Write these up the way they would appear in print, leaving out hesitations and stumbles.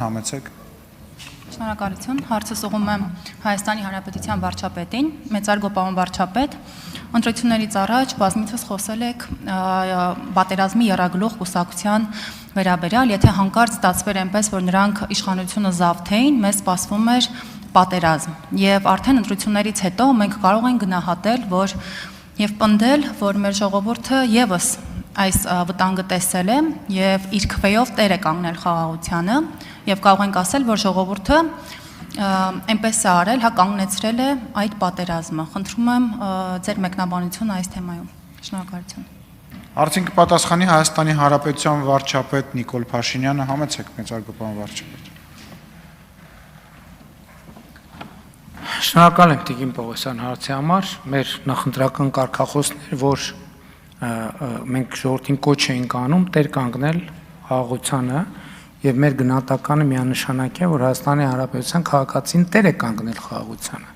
Համեցեք։ Շնորհակալություն, հարցս ուղղում եմ Հայաստանի Հանրապետության վարչապետին, մեծարգո պարոն վարչապետ, ընտրություններից առաջ բազմիցս խոսել եք պատերազմի եռագլուխ կուսակցության վերաբերյալ, եթե հանկարծ ստացվեր այնպես, որ նրանք իշխանությունը զավթեին, մեզ սպասվում էր պատերազմ, եւ արդեն ընտրություններից հետո մենք կարող ենք գնահատել, որ եւ պնդել, որ մեր ժողովուրդը եւս այս վտանգը տեսել է եւ իր քվեով տեր է կանգնել խաղաղությանը եւ կարող ենք ասել, որ ժողովուրդը այնպես է արել, հա կանգնեցրել է այդ պատերազմը։ Խնդրում եմ ձեր մեկնաբանությունը այս թեմայում։ Շնորհակալություն։ Արդեն կպատասխանի Հայաստանի Հանրապետության վարչապետ Նիկոլ Փաշինյանը, համեցեք մեծարգո պարոն վարչապետ։ Շնորհակալ եմ Տիկին Պողոսյան հարցի համար, մեր նախընտրական կարգախոսն էր, որ մենք ժողովրդին կոչ էինք անում տեր կանգնել խաղաղությանը եւ մեր գնահատականը միանշանակ է, որ Հայաստանի Հանրապետության քաղաքացին տեր է կանգնել խաղաղությանը։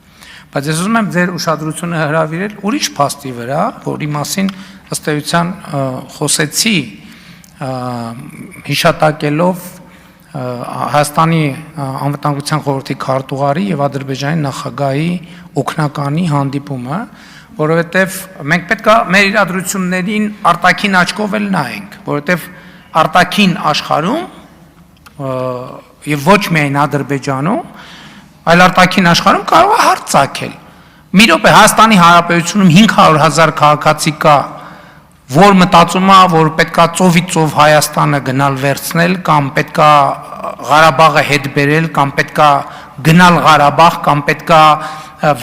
Բայց ես ուզում եմ ձեր ուշադրությունը հրավիրել ուրիշ փաստի վրա, որի մասին ըստ էության խոսեցի հիշատակելով Հայաստանի անվտանգության խորհրդի քարտուղարի եւ Ադրբեջանի նախագահի օգնականի հանդիպումը, որովհետեւ մենք պետք է մեր իրադրություններին արտաքին աչքով էլ նայենք, որովհետեւ արտաքին աշխարհում եւ ոչ միայն Ադրբեջանում, այլ արտաքին աշխարհում կարող է հարց ցակել։ Մի րոպե Հայաստանի Հանրապետությունում 500,000 քաղաքացի կա, որ մտածում է, որ պետքա ծովից ծով Հայաստանը գնալ վերցնել, կամ պետքա Ղարաբաղը հետ բերել, կամ պետքա գնալ Ղարաբաղ, կամ պետքա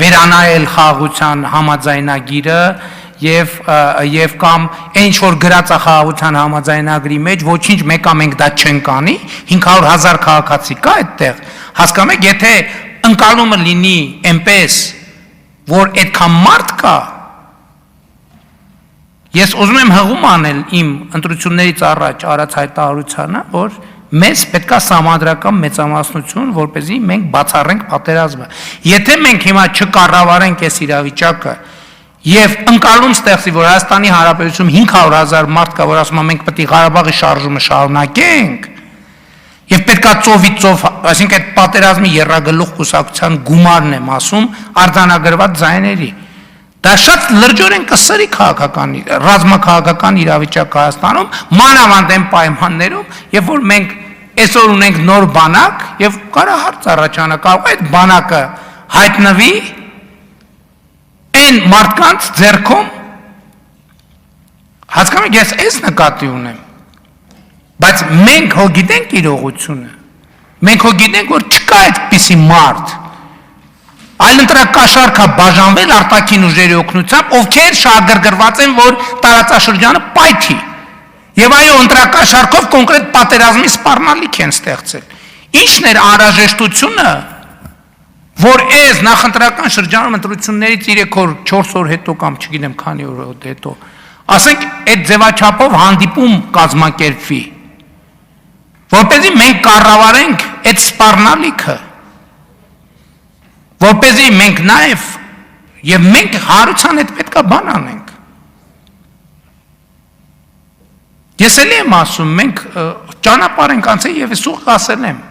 վերանայել խաղաղության համաձայնագիրը եւ կամ ինչ որ գրած է խաղաղության համաձայնագրի մեջ, ոչինչ մեկա մենք դա չենք անի, 500,000 քաղաքացի կա այդտեղ։ Հասկանում եք, եթե ընկալումը լինի այնպես, որ այդքան մարդ կա, ես ուզում եմ հղում անել իմ ընտրություններից առաջ արած հայտարարությանը, որ մեզ պետք է սահմանադրական մեծամասնություն, որպեսզի մենք բացառենք պատերազմը։ Եթե մենք հիմա չկառավարենք այս իրավիճակը եւ ընկալում ստեղծի, որ Հայաստանի Հանրապետությունում 500,000 մարդ կա, որ ասում է մենք պետք է Ղարաբաղի շարժումը շարունակենք, եւ պետք է ծովից ծով, այսինքն այդ պատերազմի եռագլուխ կուսակցության գումարն եմ ասում, արձանագրված ձայների։ Դա շատ լրջորեն կսրի քաղաքական, ռազմաքաղաքական իրավիճակ Հայաստանում, մանավանդ այն պայմաններում, եւ որ մենք այսօր ունենք նոր բանակ եւ կարա հարց առաջանա, կարող է այդ բանակը հայտնվի այն մարդկանց ձեռքում, հասկանում եք, ես այս նկատի ունեմ, բայց մենք հո գիտենք իրողությունը, մենք հո գիտենք, որ չկա այդպիսի մարդ, այլ ընտրակաշառք է բաժանվել արտաքին ուժերի օգնությամբ, ովքեր շահագրգռված են, որ տարածաշրջանը պայթի։ Եվ այո, ընտրակաշառքով կոնկրետ պատերազմի սպառնալիք են ստեղծել։ Ինչն էր անհրաժեշտությունը, որ այս նախընտրական շրջանում ընտրություններից 3 օր, 4 օր հետո կամ չգիտեմ քանի օր հետո, ասենք այդ ձևաչափով հանդիպում կազմակերպվի, որպեսզի մենք կառավարենք այդ սպառնալիքը, որպեսզի մենք նաև եւ մենք հարության հետ պետք է բան անենք։ Ես էլի եմ ասում, մենք ճանապարհ ենք անցել եւ ես ուղղ ասել եմ։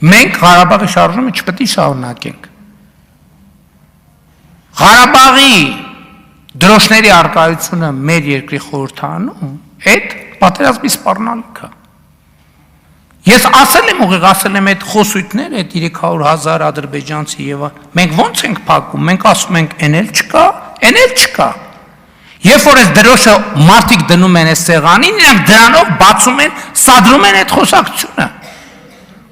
Մենք Ղարաբաղի շարժումը չպետք է շարունակենք։ Ղարաբաղի դրոշների արկայությունը մեր երկրի խորհրդանում այդ պատերազմի սպառնալիքը։ Ես ասել եմ ուղիղ, ասել եմ այդ խոսույթները, այդ 300,000 ադրբեջանցի եւ մենք ո՞նց ենք փակում, մենք ասում ենք էն էլ չկա, էն էլ չկա։ Երբ որ այս դրոշը մարդիկ դնում են այս սեղանին, իրենք դրանով բացում են, սադրում են այդ խոսակցությունը։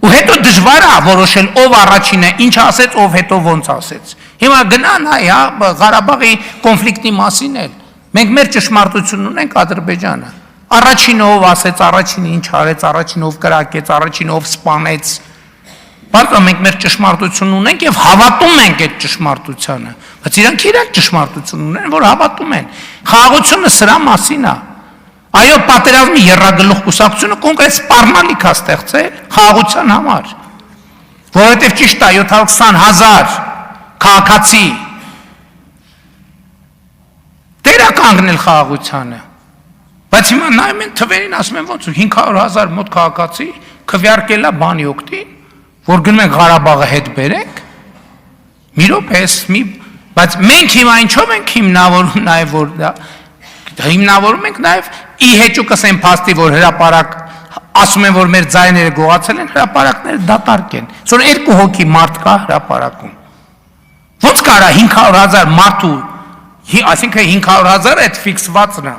Ու հետո դժվար է որոշել ով առաջինը, ինչ ասեց, ով հետո ոնց ասեց։ Հիմա գնա նայ, հա, Ղարաբաղի կոնֆլիկտի մասին էլ։ Մենք մեր ճշմարտությունն ունենք Ադրբեջանը։ Առաջինը ով ասեց, առաջինը ինչ արեց, առաջինը ով կրակեց, առաջինը ով սպանեց։ Բայց մենք մեր ճշմարտությունն ունենք եւ հավատում ենք այդ ճշմարտությանը։ Բայց իրանք ճշմարտություն ունեն, որ հավատում են։ Խաղաղությունը սրա մասին է։ Այո, պատերազմի եռագլուխ կուսակցությունը կոնկրետ սպառնալիք է ստեղծել խաղաղության համար։ Որովհետեւ ճիշտ է 720,000 քաղաքացի դեր է կանգնել խաղաղությանը։ Բայց հիմա նայում են թվերին, ասում են ոնց 500,000 մոտ քաղաքացի քվեարկել է բանի օգտին, որ գնում ենք Ղարաբաղը հետ բերենք։ Մի րոպե, բայց մենք հիմա ինչով ենք հիմնավորում նաև որ դա հիմնավորում ենք նաև ի հեճուկս այն փաստի, որ հրապարակ ասում են, որ մեր ձայները գողացել են, հրապարակները դատարկ են։ Այսօր 2 հոգի մարդ կա հրապարակում։ Ոնց կարա 500,000 մարդու, այսինքն 500,000 այդ ֆիքսվածն է։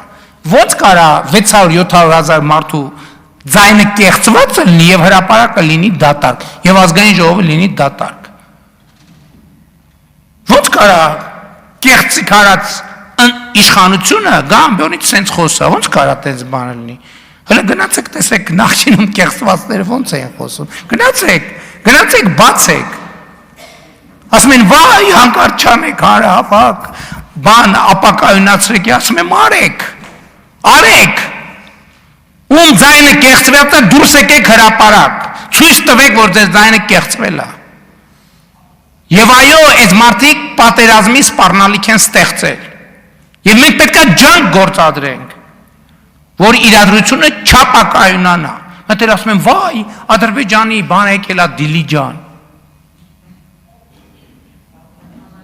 Ոնց կարա 600-700,000 մարդու ձայնը կեղծված լինի եւ հրապարակը լինի դատարկ, եւ ազգային ժողովը լինի դատարկ։ Ոնց կարա կեղծիկ արած իշխանությունը գամբյոնից սենց խոսա, ոնց կարա տենց բանը լինի։ Հələ գնացեք տեսեք նախկինում կեղծվածները ոնց են խոսում։ Գնացեք բացեք։ Ասում են վայ հանկարծ չանեք հարավակ, բան ապակայունացրեք, ասում եմ արեք։ Ում ձայնը կեղծված է, դուրս եկեք հրապարակ, ցույց տվեք, որ ձեր ձայնը կեղծվել է։ Եվ այո, այս մարդիկ պատերազմի սպառնալիք են ստեղծել։ Եվ մենք պետք է ջանք գործադրենք, որ իրադրությունը չապակայունանա։ Մտեր ասում են, վայ, Ադրբեջանի բան եկել է Դիլիջան։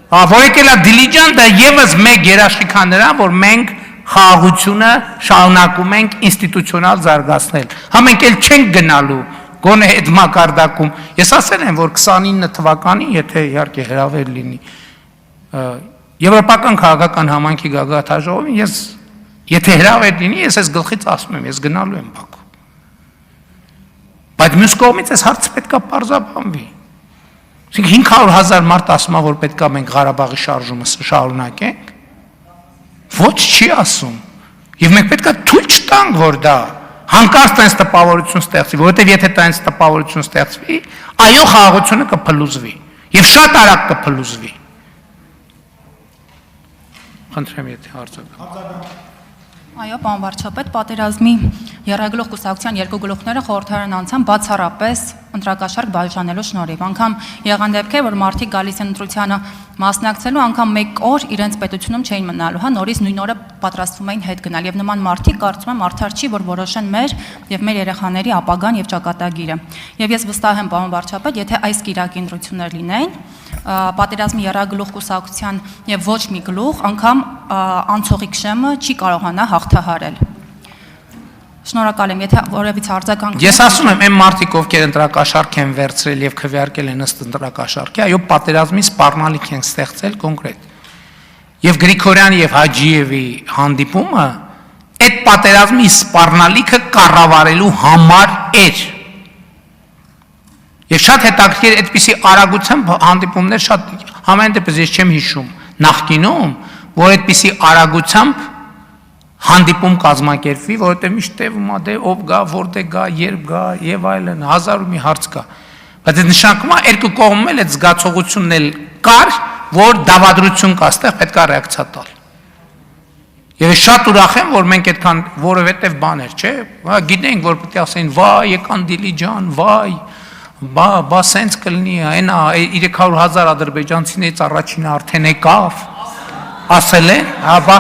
Որ եկել է Դիլիջան, դա եւս մեկ երաշխիք է նրան, որ մենք խաղաղությունը շարունակում ենք ինստիտուցիոնալ զարգացնել։ Հա մենք էլ չենք գնալու գոնե այդ մակարդակում։ Ես ասել եմ, որ 29 թվականին, եթե իհարկե հրավեր լինի Եվրոպական քաղաքական համայնքի գագաթաժողովին, եթե հրավեր լինի, ես այս գլխից ասում եմ, ես գնալու եմ Բաքու։ Բայց մյուս կողմից այս հարցը պետք է պարզաբանվի։ 500,000 մարդ ասում է, որ պետք է մենք Ղարաբաղի շարժումը շարունակենք։ Ոչ չի ասում։ Եվ մենք պետք է թույլ չտանք, որ դա հանկարծ տենց տպավորություն ստեղծվի, որովհետև եթե տենց տպավորություն ստեղծվի, այո խաղաղությունը կփլուզվի եւ շատ արագ կփլուզվի։ Խնդրեմ, եթե հարցը կա։ Այո, պարոն վարչապետ, պատերազմի եռագլուխ կուսակցության 2 գլուխները խորհրդարան անցան բացառապես ընտրակաշառք բաժանելու շնորհիվ։ Անգամ եղան դեպքեր, որ մարդիկ գալիս են ընտրությանը մասնակցելու, անգամ մեկ օր իրենց պետությունում չէին մնալու, հա, նորից նույն օրը պատրաստվում էին հետ գնալ։ Եվ նման մարդիկ կարծում եմ արդար չի, որ որոշեն մեր եւ մեր երեխաների ապագան եւ ճակատագիրը։ Եվ ես վստահ եմ, պարոն վարչապետ, եթե այս կիրակի ընտրություններ լինեն, պատերազմի եռագլուխ կուսակցության եւ ոչ մի գլուխ անգամ անցողիկ շեմը չի կարողանա հաղթահարել։ Շնորհակալ եմ, եթե որևիցե արձագանք։ Ես ասում եմ, այն մարդիկ, ովքեր ընտրակաշառք են վերցրել եւ քվեարկել են ըստ ընտրակաշառքի, այո, պատերազմի սպառնալիք են ստեղծել կոնկրետ։ Եվ Գրիգորյան եւ Հաջիևի հանդիպումը այդ պատերազմի սպառնալիքը կառավարելու համար էր։ Եվ շատ հետաքրքիր այդպիսի արագությամբ հանդիպումներ շատ համեն դեպս ես չեմ հիշում նախկինում, որ այդպիսի արագությամբ հանդիպում կազմակերպվի, որովհետև միշտ տևում է դե ով գա, որտեղ գա, երբ գա եւ այլն, հազար ու մի հարց կա։ Բայց այդ նշանակում է երկու կողմում էլ այդ զգացողությունն էլ կար, որ դավադրություն կա, այստեղ պետք է ռեակցիա տալ։ Եվ ես շատ ուրախ եմ, որ մենք այդքան որովհետև բաներ, չէ՞, գիտենք, որ պետք է ասեն, վայ, եկան Դիլիջան, վայ, բա սենց կլինի, այնա 300,000 ադրբեջանցիներից առաջինը արդեն եկավ, ասել են, հա,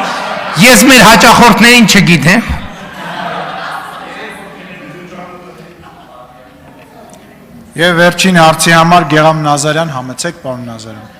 ես մեր հաճախորդներին չգիտեմ։ Եվ վերջին հարցի համար Գեգամ Նազարյան, համեցեք, պարոն Նազարյան։